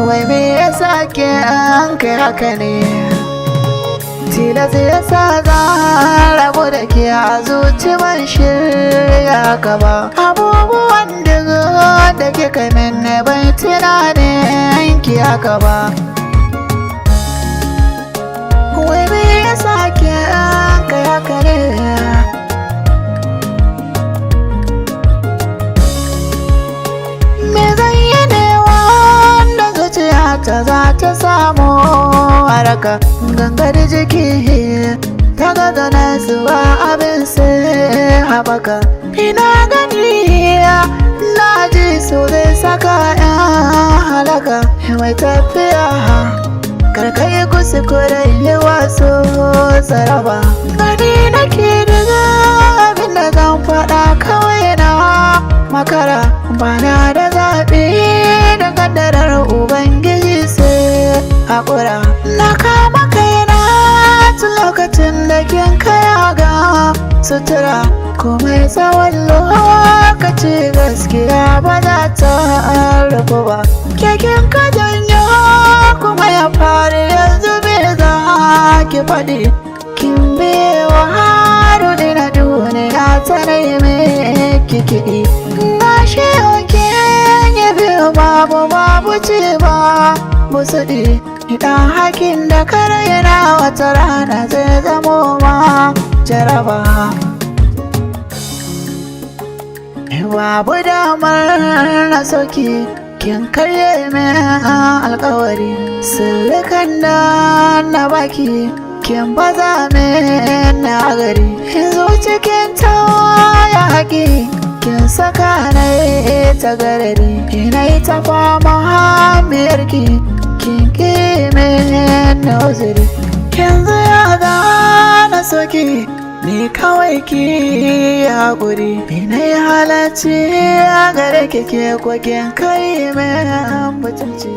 Wai me yasa ke an kai haka ne? Tilas yasa za rabu da ke a zuci ban shirya haka ba. Abubuwan da kika min bai tunanin ki haka ba. Wai me yasa ke an kai haka ne? Ta za ta samu haraka gangar jiki ta ga nasuwa abin sai haɓaka. Ina gani na ji so zai saka yan halaka mai tafiya karkai kuskure yi wasu tsaraba. Gani nake daga abin da zan faɗa kawai na makara bana da zaɓi da kaddarar ubangiji haƙura. Na kama kaina tun lokacin da kin kaya ga sutura komai tsawon lokaci gaskiya ba za ta rufu ba. Keken ka janyo kuma ya faru yanzu bai za ki faɗi. Kin bewa haru na duniya ta neme kikiɗi. Na shi ya biyu babu ci ba musuɗi. Idan hakin da karaina wata rana zai zamo ma jaraba. Babu damar na soki kin karye min alkawari. Sirrikan da na baki kin baza min na gari. Zo cikin tawaya haƙi kin saka na ta garari. Ina ta fama hamiyarki kin min nazari. Yanzu ya gana soki ni kawai ki haƙuri. Ina yi halarci a gare ki ke kwakin kai min mutunci.